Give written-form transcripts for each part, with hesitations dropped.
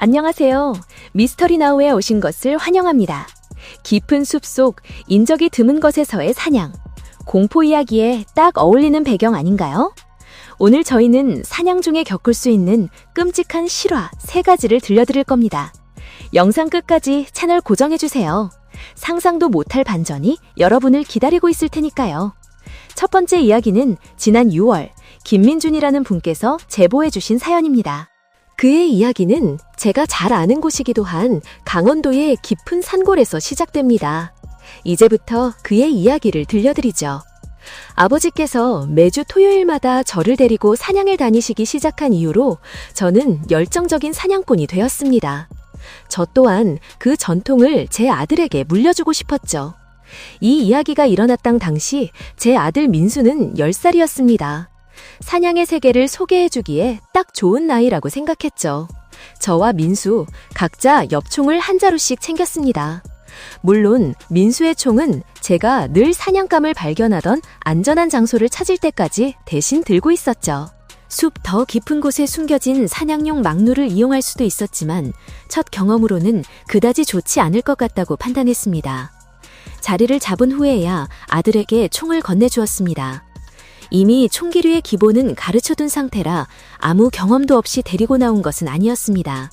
안녕하세요. 미스터리 나우에 오신 것을 환영합니다. 깊은 숲속 인적이 드문 것에서의 사냥. 공포 이야기에 딱 어울리는 배경 아닌가요? 오늘 저희는 사냥 중에 겪을 수 있는 끔찍한 실화 3가지를 들려드릴 겁니다. 영상 끝까지 채널 고정해주세요. 상상도 못할 반전이 여러분을 기다리고 있을 테니까요. 첫 번째 이야기는 지난 6월 김민준이라는 분께서 제보해주신 사연입니다. 그의 이야기는 제가 잘 아는 곳이기도 한 강원도의 깊은 산골에서 시작됩니다. 이제부터 그의 이야기를 들려드리죠. 아버지께서 매주 토요일마다 저를 데리고 사냥을 다니시기 시작한 이후로 저는 열정적인 사냥꾼이 되었습니다. 저 또한 그 전통을 제 아들에게 물려주고 싶었죠. 이 이야기가 일어났던 당시 제 아들 민수는 10살이었습니다. 사냥의 세계를 소개해주기에 딱 좋은 나이라고 생각했죠. 저와 민수 각자 엽총을 한 자루씩 챙겼습니다. 물론 민수의 총은 제가 늘 사냥감을 발견하던 안전한 장소를 찾을 때까지 대신 들고 있었죠. 숲 더 깊은 곳에 숨겨진 사냥용 막루를 이용할 수도 있었지만 첫 경험으로는 그다지 좋지 않을 것 같다고 판단했습니다. 자리를 잡은 후에야 아들에게 총을 건네주었습니다. 이미 총기류의 기본은 가르쳐둔 상태라 아무 경험도 없이 데리고 나온 것은 아니었습니다.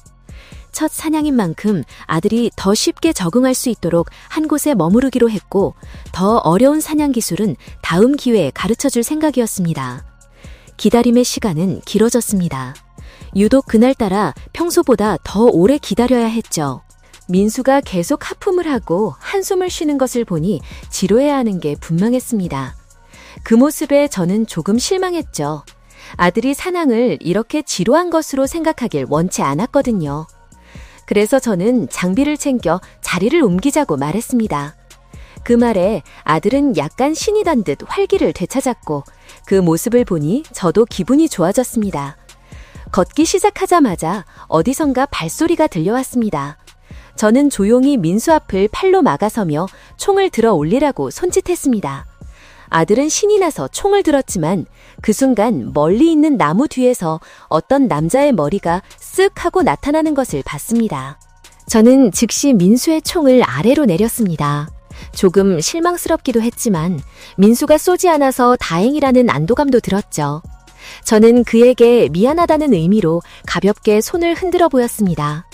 첫 사냥인 만큼 아들이 더 쉽게 적응할 수 있도록 한 곳에 머무르기로 했고 더 어려운 사냥 기술은 다음 기회에 가르쳐줄 생각이었습니다. 기다림의 시간은 길어졌습니다. 유독 그날따라 평소보다 더 오래 기다려야 했죠. 민수가 계속 하품을 하고 한숨을 쉬는 것을 보니 지루해하는 게 분명했습니다. 그 모습에 저는 조금 실망했죠. 아들이 사냥을 이렇게 지루한 것으로 생각하길 원치 않았거든요. 그래서 저는 장비를 챙겨 자리를 옮기자고 말했습니다. 그 말에 아들은 약간 신이 난 듯 활기를 되찾았고 그 모습을 보니 저도 기분이 좋아졌습니다. 걷기 시작하자마자 어디선가 발소리가 들려왔습니다. 저는 조용히 민수 앞을 팔로 막아서며 총을 들어 올리라고 손짓했습니다. 아들은 신이 나서 총을 들었지만 그 순간 멀리 있는 나무 뒤에서 어떤 남자의 머리가 쓱 하고 나타나는 것을 봤습니다. 저는 즉시 민수의 총을 아래로 내렸습니다. 조금 실망스럽기도 했지만 민수가 쏘지 않아서 다행이라는 안도감도 들었죠. 저는 그에게 미안하다는 의미로 가볍게 손을 흔들어 보였습니다.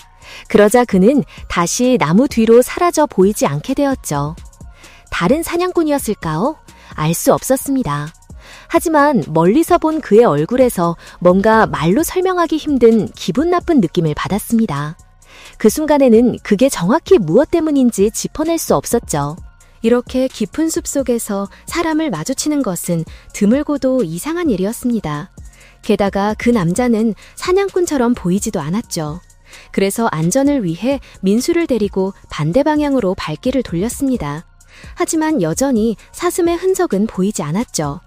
그러자 그는 다시 나무 뒤로 사라져 보이지 않게 되었죠. 다른 사냥꾼이었을까요? 알 수 없었습니다. 하지만 멀리서 본 그의 얼굴에서 뭔가 말로 설명하기 힘든 기분 나쁜 느낌을 받았습니다. 그 순간에는 그게 정확히 무엇 때문인지 짚어낼 수 없었죠. 이렇게 깊은 숲속에서 사람을 마주치는 것은 드물고도 이상한 일이었습니다. 게다가 그 남자는 사냥꾼처럼 보이지도 않았죠. 그래서 안전을 위해 민수를 데리고 반대 방향으로 발길을 돌렸습니다. 하지만 여전히 사슴의 흔적은 보이지 않았죠.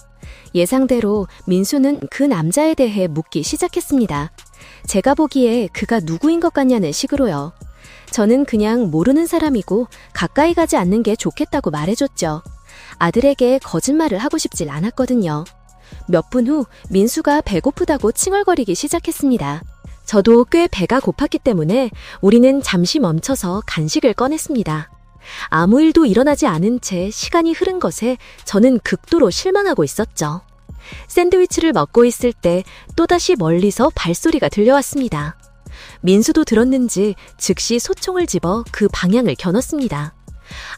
예상대로 민수는 그 남자에 대해 묻기 시작했습니다. 제가 보기에 그가 누구인 것 같냐는 식으로요. 저는 그냥 모르는 사람이고 가까이 가지 않는 게 좋겠다고 말해줬죠. 아들에게 거짓말을 하고 싶질 않았거든요. 몇 분 후 민수가 배고프다고 칭얼거리기 시작했습니다. 저도 꽤 배가 고팠기 때문에 우리는 잠시 멈춰서 간식을 꺼냈습니다. 아무 일도 일어나지 않은 채 시간이 흐른 것에 저는 극도로 실망하고 있었죠. 샌드위치를 먹고 있을 때 또다시 멀리서 발소리가 들려왔습니다. 민수도 들었는지 즉시 소총을 집어 그 방향을 겨눴습니다.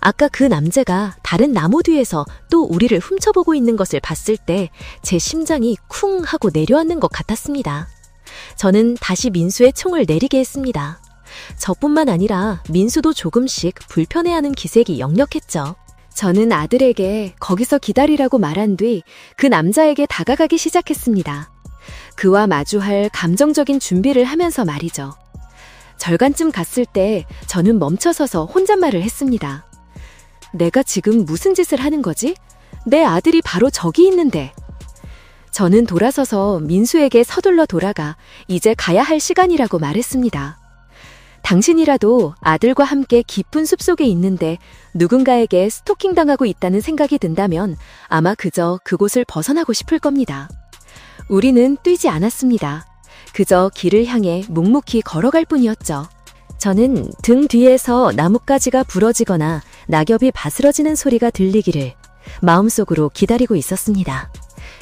아까 그 남자가 다른 나무 뒤에서 또 우리를 훔쳐보고 있는 것을 봤을 때 제 심장이 쿵 하고 내려앉는 것 같았습니다. 저는 다시 민수의 총을 내리게 했습니다. 저뿐만 아니라 민수도 조금씩 불편해하는 기색이 역력했죠. 저는 아들에게 거기서 기다리라고 말한 뒤 그 남자에게 다가가기 시작했습니다. 그와 마주할 감정적인 준비를 하면서 말이죠. 절간쯤 갔을 때 저는 멈춰서서 혼잣말을 했습니다. 내가 지금 무슨 짓을 하는 거지? 내 아들이 바로 저기 있는데. 저는 돌아서서 민수에게 서둘러 돌아가 이제 가야 할 시간이라고 말했습니다. 당신이라도 아들과 함께 깊은 숲속에 있는데 누군가에게 스토킹당하고 있다는 생각이 든다면 아마 그저 그곳을 벗어나고 싶을 겁니다. 우리는 뛰지 않았습니다. 그저 길을 향해 묵묵히 걸어갈 뿐이었죠. 저는 등 뒤에서 나뭇가지가 부러지거나 낙엽이 바스러지는 소리가 들리기를 마음속으로 기다리고 있었습니다.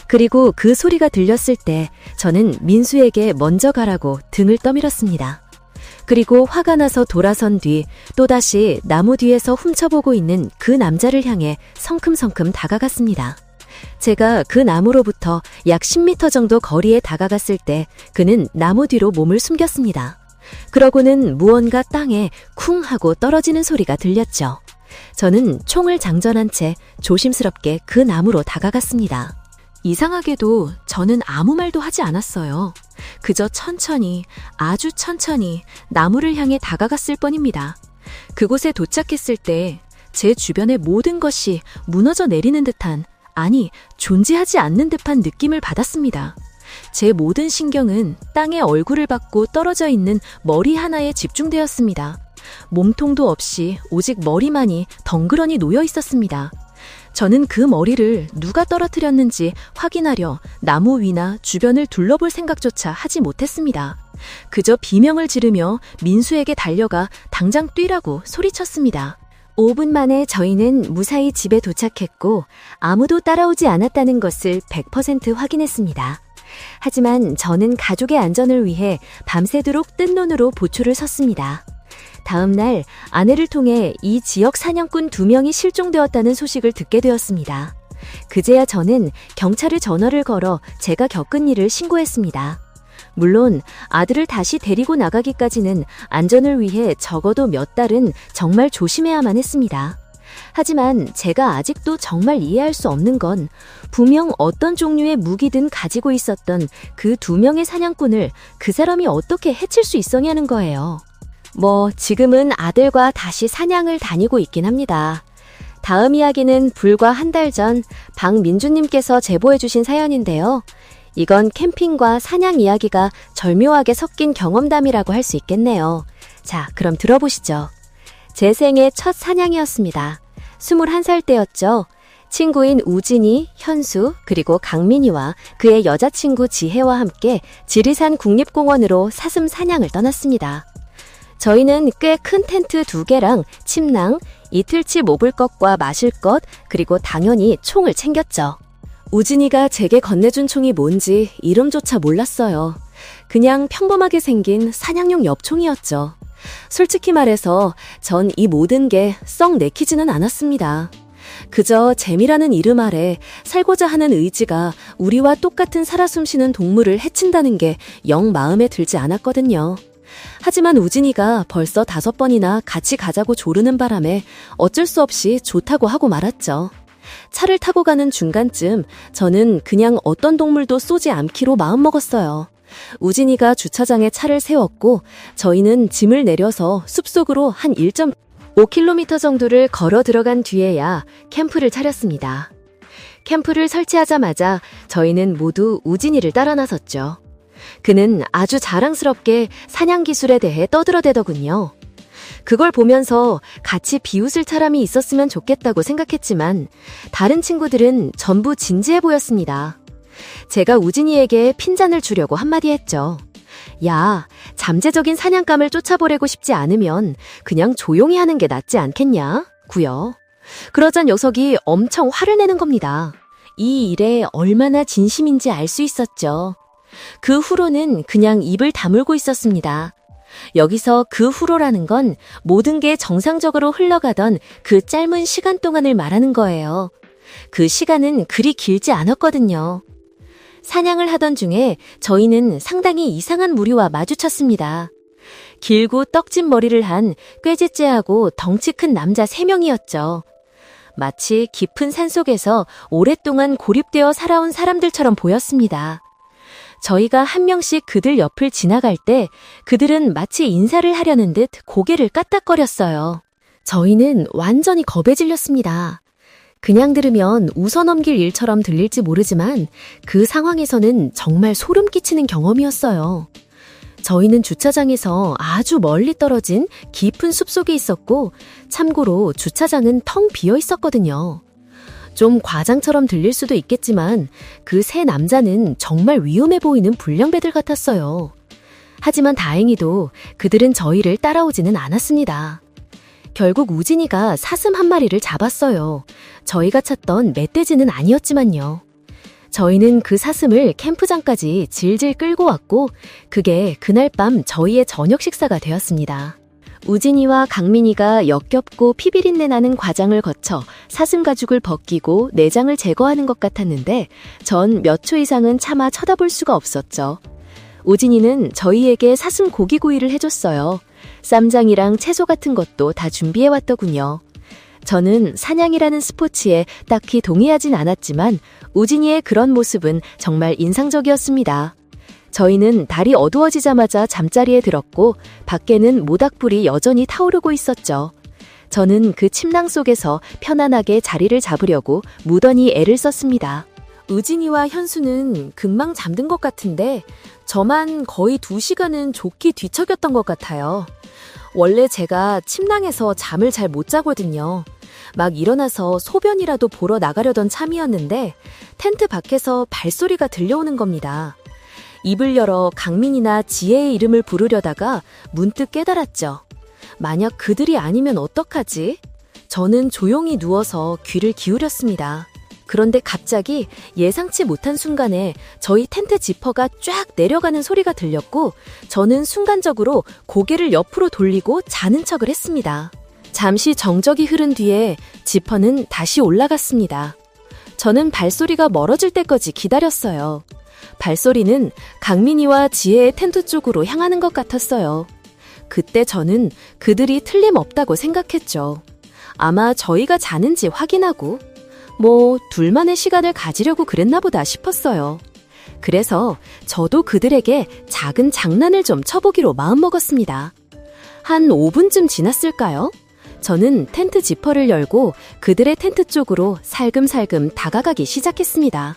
그리고 그 소리가 들렸을 때 저는 민수에게 먼저 가라고 등을 떠밀었습니다. 그리고 화가 나서 돌아선 뒤 또다시 나무 뒤에서 훔쳐보고 있는 그 남자를 향해 성큼성큼 다가갔습니다. 제가 그 나무로부터 약 10m 정도 거리에 다가갔을 때 그는 나무 뒤로 몸을 숨겼습니다. 그러고는 무언가 땅에 쿵 하고 떨어지는 소리가 들렸죠. 저는 총을 장전한 채 조심스럽게 그 나무로 다가갔습니다. 이상하게도 저는 아무 말도 하지 않았어요. 그저 천천히, 아주 천천히 나무를 향해 다가갔을 뿐입니다. 그곳에 도착했을 때 제 주변의 모든 것이 무너져 내리는 듯한, 아니, 존재하지 않는 듯한 느낌을 받았습니다. 제 모든 신경은 땅에 얼굴을 받고 떨어져 있는 머리 하나에 집중되었습니다. 몸통도 없이 오직 머리만이 덩그러니 놓여 있었습니다. 저는 그 머리를 누가 떨어뜨렸는지 확인하려 나무 위나 주변을 둘러볼 생각조차 하지 못했습니다. 그저 비명을 지르며 민수에게 달려가 당장 뛰라고 소리쳤습니다. 5분 만에 저희는 무사히 집에 도착했고 아무도 따라오지 않았다는 것을 100% 확인했습니다. 하지만 저는 가족의 안전을 위해 밤새도록 뜬 눈으로 보초를 섰습니다. 다음 날 아내를 통해 이 지역 사냥꾼 2명이 실종되었다는 소식을 듣게 되었습니다. 그제야 저는 경찰에 전화를 걸어 제가 겪은 일을 신고했습니다. 물론 아들을 다시 데리고 나가기까지는 안전을 위해 적어도 몇 달은 정말 조심해야만 했습니다. 하지만 제가 아직도 정말 이해할 수 없는 건 분명 어떤 종류의 무기든 가지고 있었던 그 2명의 사냥꾼을 그 사람이 어떻게 해칠 수 있었냐는 거예요. 지금은 아들과 다시 사냥을 다니고 있긴 합니다. 다음 이야기는 불과 한 달 전 박민주님께서 제보해주신 사연인데요. 이건 캠핑과 사냥 이야기가 절묘하게 섞인 경험담이라고 할 수 있겠네요. 자, 그럼 들어보시죠. 제 생애 첫 사냥이었습니다. 21살 때였죠. 친구인 우진이, 현수, 그리고 강민이와 그의 여자친구 지혜와 함께 지리산 국립공원으로 사슴 사냥을 떠났습니다. 저희는 꽤 큰 텐트 2개랑 침낭, 이틀치 먹을 것과 마실 것, 그리고 당연히 총을 챙겼죠. 우진이가 제게 건네준 총이 뭔지 이름조차 몰랐어요. 그냥 평범하게 생긴 사냥용 엽총이었죠. 솔직히 말해서 전 이 모든 게 썩 내키지는 않았습니다. 그저 재미라는 이름 아래 살고자 하는 의지가 우리와 똑같은 살아 숨쉬는 동물을 해친다는 게 영 마음에 들지 않았거든요. 하지만 우진이가 벌써 5번이나 같이 가자고 조르는 바람에 어쩔 수 없이 좋다고 하고 말았죠. 차를 타고 가는 중간쯤 저는 그냥 어떤 동물도 쏘지 않기로 마음먹었어요. 우진이가 주차장에 차를 세웠고 저희는 짐을 내려서 숲속으로 한 1.5km 정도를 걸어 들어간 뒤에야 캠프를 차렸습니다. 캠프를 설치하자마자 저희는 모두 우진이를 따라 나섰죠. 그는 아주 자랑스럽게 사냥 기술에 대해 떠들어대더군요. 그걸 보면서 같이 비웃을 사람이 있었으면 좋겠다고 생각했지만 다른 친구들은 전부 진지해 보였습니다. 제가 우진이에게 핀잔을 주려고 한마디 했죠. 야, 잠재적인 사냥감을 쫓아보내고 싶지 않으면 그냥 조용히 하는 게 낫지 않겠냐? 구요. 그러자 녀석이 엄청 화를 내는 겁니다. 이 일에 얼마나 진심인지 알 수 있었죠. 그 후로는 그냥 입을 다물고 있었습니다. 여기서 그 후로라는 건 모든 게 정상적으로 흘러가던 그 짧은 시간 동안을 말하는 거예요. 그 시간은 그리 길지 않았거든요. 사냥을 하던 중에 저희는 상당히 이상한 무리와 마주쳤습니다. 길고 떡진 머리를 한 꾀지째하고 덩치 큰 남자 3명이었죠. 마치 깊은 산속에서 오랫동안 고립되어 살아온 사람들처럼 보였습니다. 저희가 한 명씩 그들 옆을 지나갈 때 그들은 마치 인사를 하려는 듯 고개를 까딱거렸어요. 저희는 완전히 겁에 질렸습니다. 그냥 들으면 웃어넘길 일처럼 들릴지 모르지만 그 상황에서는 정말 소름 끼치는 경험이었어요. 저희는 주차장에서 아주 멀리 떨어진 깊은 숲속에 있었고 참고로 주차장은 텅 비어 있었거든요. 좀 과장처럼 들릴 수도 있겠지만 그 세 남자는 정말 위험해 보이는 불량배들 같았어요. 하지만 다행히도 그들은 저희를 따라오지는 않았습니다. 결국 우진이가 사슴 한 마리를 잡았어요. 저희가 찾던 멧돼지는 아니었지만요. 저희는 그 사슴을 캠프장까지 질질 끌고 왔고 그게 그날 밤 저희의 저녁 식사가 되었습니다. 우진이와 강민이가 역겹고 피비린내 나는 과정을 거쳐 사슴 가죽을 벗기고 내장을 제거하는 것 같았는데 전 몇 초 이상은 차마 쳐다볼 수가 없었죠. 우진이는 저희에게 사슴 고기구이를 해줬어요. 쌈장이랑 채소 같은 것도 다 준비해왔더군요. 저는 사냥이라는 스포츠에 딱히 동의하진 않았지만 우진이의 그런 모습은 정말 인상적이었습니다. 저희는 달이 어두워지자마자 잠자리에 들었고 밖에는 모닥불이 여전히 타오르고 있었죠. 저는 그 침낭 속에서 편안하게 자리를 잡으려고 무던히 애를 썼습니다. 우진이와 현수는 금방 잠든 것 같은데 저만 거의 2시간은 좋게 뒤척였던 것 같아요. 원래 제가 침낭에서 잠을 잘 못 자거든요. 막 일어나서 소변이라도 보러 나가려던 참이었는데 텐트 밖에서 발소리가 들려오는 겁니다. 입을 열어 강민이나 지혜의 이름을 부르려다가 문득 깨달았죠. 만약 그들이 아니면 어떡하지? 저는 조용히 누워서 귀를 기울였습니다. 그런데 갑자기 예상치 못한 순간에 저희 텐트 지퍼가 쫙 내려가는 소리가 들렸고 저는 순간적으로 고개를 옆으로 돌리고 자는 척을 했습니다. 잠시 정적이 흐른 뒤에 지퍼는 다시 올라갔습니다. 저는 발소리가 멀어질 때까지 기다렸어요. 발소리는 강민이와 지혜의 텐트 쪽으로 향하는 것 같았어요. 그때 저는 그들이 틀림없다고 생각했죠. 아마 저희가 자는지 확인하고 둘만의 시간을 가지려고 그랬나 보다 싶었어요. 그래서 저도 그들에게 작은 장난을 좀 쳐보기로 마음먹었습니다. 한 5분쯤 지났을까요? 저는 텐트 지퍼를 열고 그들의 텐트 쪽으로 살금살금 다가가기 시작했습니다.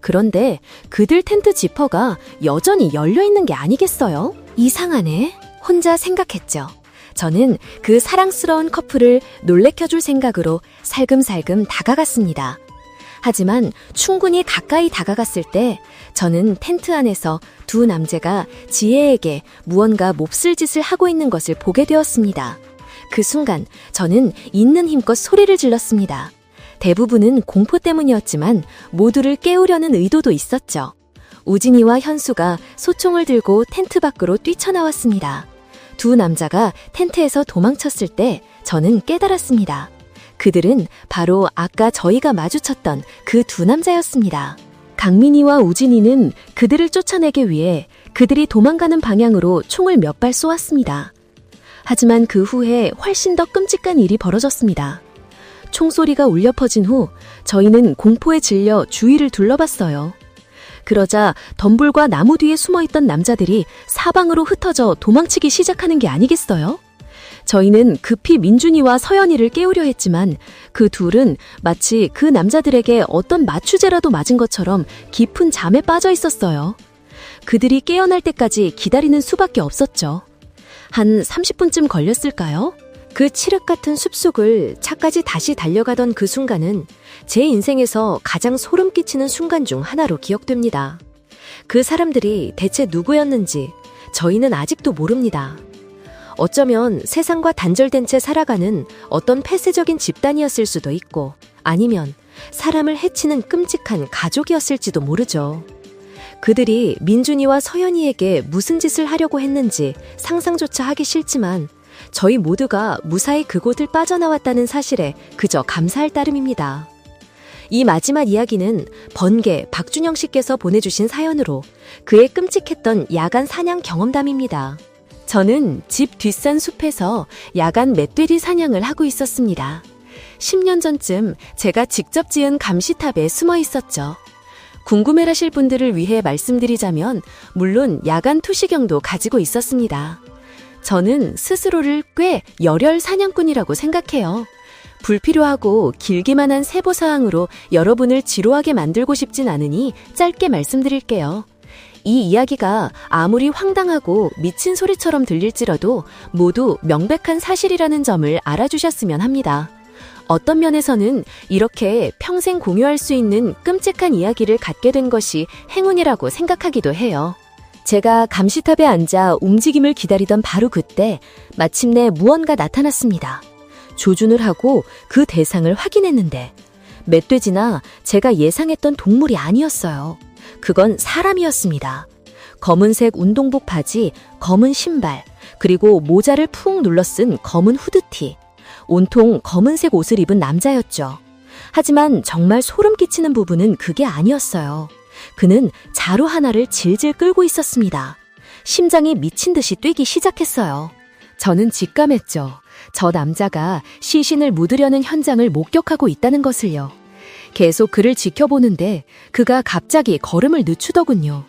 그런데 그들 텐트 지퍼가 여전히 열려있는 게 아니겠어요? 이상하네. 혼자 생각했죠. 저는 그 사랑스러운 커플을 놀래켜줄 생각으로 살금살금 다가갔습니다. 하지만 충분히 가까이 다가갔을 때 저는 텐트 안에서 두 남자가 지혜에게 무언가 몹쓸 짓을 하고 있는 것을 보게 되었습니다. 그 순간 저는 있는 힘껏 소리를 질렀습니다. 대부분은 공포 때문이었지만 모두를 깨우려는 의도도 있었죠. 우진이와 현수가 소총을 들고 텐트 밖으로 뛰쳐나왔습니다. 두 남자가 텐트에서 도망쳤을 때 저는 깨달았습니다. 그들은 바로 아까 저희가 마주쳤던 그 두 남자였습니다. 강민이와 우진이는 그들을 쫓아내기 위해 그들이 도망가는 방향으로 총을 몇 발 쏘았습니다. 하지만 그 후에 훨씬 더 끔찍한 일이 벌어졌습니다. 총소리가 울려 퍼진 후 저희는 공포에 질려 주위를 둘러봤어요. 그러자 덤불과 나무 뒤에 숨어있던 남자들이 사방으로 흩어져 도망치기 시작하는 게 아니겠어요? 저희는 급히 민준이와 서연이를 깨우려 했지만 그 둘은 마치 그 남자들에게 어떤 마취제라도 맞은 것처럼 깊은 잠에 빠져 있었어요. 그들이 깨어날 때까지 기다리는 수밖에 없었죠. 한 30분쯤 걸렸을까요? 그 칠흑 같은 숲속을 차까지 다시 달려가던 그 순간은 제 인생에서 가장 소름 끼치는 순간 중 하나로 기억됩니다. 그 사람들이 대체 누구였는지 저희는 아직도 모릅니다. 어쩌면 세상과 단절된 채 살아가는 어떤 폐쇄적인 집단이었을 수도 있고 아니면 사람을 해치는 끔찍한 가족이었을지도 모르죠. 그들이 민준이와 서연이에게 무슨 짓을 하려고 했는지 상상조차 하기 싫지만 저희 모두가 무사히 그곳을 빠져나왔다는 사실에 그저 감사할 따름입니다. 이 마지막 이야기는 번개 박준영 씨께서 보내주신 사연으로 그의 끔찍했던 야간 사냥 경험담입니다. 저는 집 뒷산 숲에서 야간 멧돼지 사냥을 하고 있었습니다. 10년 전쯤 제가 직접 지은 감시탑에 숨어 있었죠. 궁금해하실 분들을 위해 말씀드리자면 물론 야간 투시경도 가지고 있었습니다. 저는 스스로를 꽤 열혈 사냥꾼이라고 생각해요. 불필요하고 길기만 한 세부사항으로 여러분을 지루하게 만들고 싶진 않으니 짧게 말씀드릴게요. 이 이야기가 아무리 황당하고 미친 소리처럼 들릴지라도 모두 명백한 사실이라는 점을 알아주셨으면 합니다. 어떤 면에서는 이렇게 평생 공유할 수 있는 끔찍한 이야기를 갖게 된 것이 행운이라고 생각하기도 해요. 제가 감시탑에 앉아 움직임을 기다리던 바로 그때 마침내 무언가 나타났습니다. 조준을 하고 그 대상을 확인했는데 멧돼지나 제가 예상했던 동물이 아니었어요. 그건 사람이었습니다. 검은색 운동복 바지, 검은 신발, 그리고 모자를 푹 눌러 쓴 검은 후드티. 온통 검은색 옷을 입은 남자였죠. 하지만 정말 소름 끼치는 부분은 그게 아니었어요. 그는 자루 하나를 질질 끌고 있었습니다. 심장이 미친 듯이 뛰기 시작했어요. 저는 직감했죠. 저 남자가 시신을 묻으려는 현장을 목격하고 있다는 것을요. 계속 그를 지켜보는데 그가 갑자기 걸음을 늦추더군요.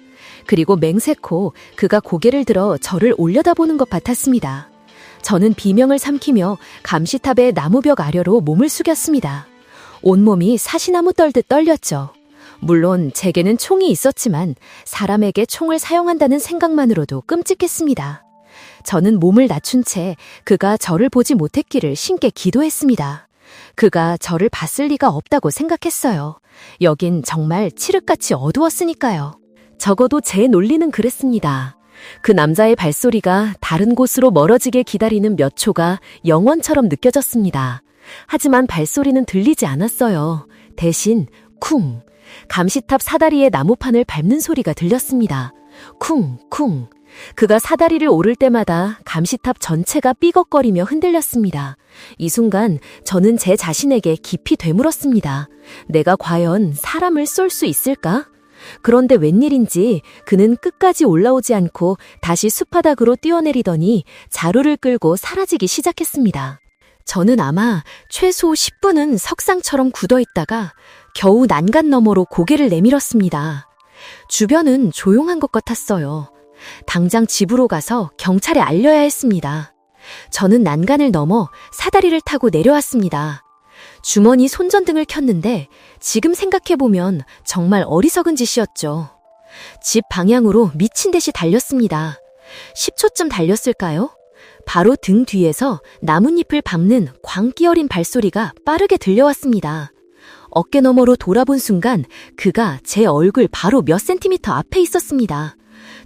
그리고 맹세코 그가 고개를 들어 저를 올려다보는 것 같았습니다. 저는 비명을 삼키며 감시탑의 나무벽 아래로 몸을 숙였습니다. 온몸이 사시나무 떨듯 떨렸죠. 물론 제게는 총이 있었지만 사람에게 총을 사용한다는 생각만으로도 끔찍했습니다. 저는 몸을 낮춘 채 그가 저를 보지 못했기를 신께 기도했습니다. 그가 저를 봤을 리가 없다고 생각했어요. 여긴 정말 칠흑같이 어두웠으니까요. 적어도 제 논리는 그랬습니다. 그 남자의 발소리가 다른 곳으로 멀어지게 기다리는 몇 초가 영원처럼 느껴졌습니다. 하지만 발소리는 들리지 않았어요. 대신 쿵! 감시탑 사다리의 나무판을 밟는 소리가 들렸습니다. 쿵! 쿵! 그가 사다리를 오를 때마다 감시탑 전체가 삐걱거리며 흔들렸습니다. 이 순간 저는 제 자신에게 깊이 되물었습니다. 내가 과연 사람을 쏠 수 있을까? 그런데 웬일인지 그는 끝까지 올라오지 않고 다시 숲바닥으로 뛰어내리더니 자루를 끌고 사라지기 시작했습니다. 저는 아마 최소 10분은 석상처럼 굳어있다가 겨우 난간 너머로 고개를 내밀었습니다. 주변은 조용한 것 같았어요. 당장 집으로 가서 경찰에 알려야 했습니다. 저는 난간을 넘어 사다리를 타고 내려왔습니다. 주머니 손전등을 켰는데 지금 생각해보면 정말 어리석은 짓이었죠. 집 방향으로 미친 듯이 달렸습니다. 10초쯤 달렸을까요? 바로 등 뒤에서 나뭇잎을 밟는 광기 어린 발소리가 빠르게 들려왔습니다. 어깨 너머로 돌아본 순간 그가 제 얼굴 바로 몇 센티미터 앞에 있었습니다.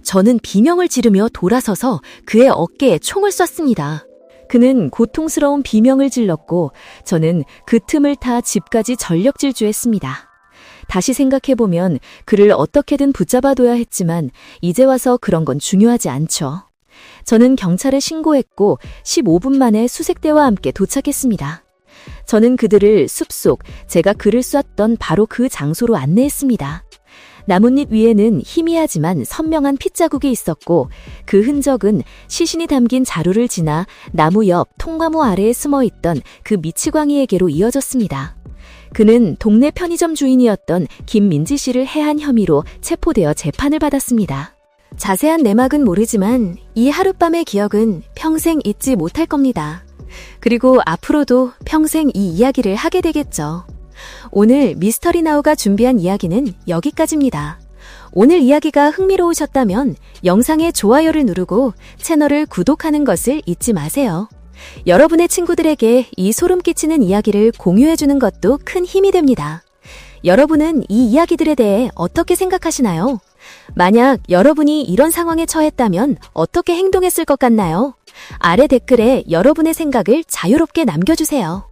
저는 비명을 지르며 돌아서서 그의 어깨에 총을 쐈습니다. 그는 고통스러운 비명을 질렀고 저는 그 틈을 타 집까지 전력 질주했습니다. 다시 생각해보면 그를 어떻게든 붙잡아둬야 했지만 이제 와서 그런 건 중요하지 않죠. 저는 경찰에 신고했고 15분 만에 수색대와 함께 도착했습니다. 저는 그들을 숲속 제가 그를 쐈던 바로 그 장소로 안내했습니다. 나뭇잎 위에는 희미하지만 선명한 핏자국이 있었고 그 흔적은 시신이 담긴 자루를 지나 나무 옆 통나무 아래에 숨어있던 그 미치광이에게로 이어졌습니다. 그는 동네 편의점 주인이었던 김민지 씨를 해한 혐의로 체포되어 재판을 받았습니다. 자세한 내막은 모르지만 이 하룻밤의 기억은 평생 잊지 못할 겁니다. 그리고 앞으로도 평생 이 이야기를 하게 되겠죠. 오늘 미스터리나우가 준비한 이야기는 여기까지입니다. 오늘 이야기가 흥미로우셨다면 영상에 좋아요를 누르고 채널을 구독하는 것을 잊지 마세요. 여러분의 친구들에게 이 소름 끼치는 이야기를 공유해주는 것도 큰 힘이 됩니다. 여러분은 이 이야기들에 대해 어떻게 생각하시나요? 만약 여러분이 이런 상황에 처했다면 어떻게 행동했을 것 같나요? 아래 댓글에 여러분의 생각을 자유롭게 남겨주세요.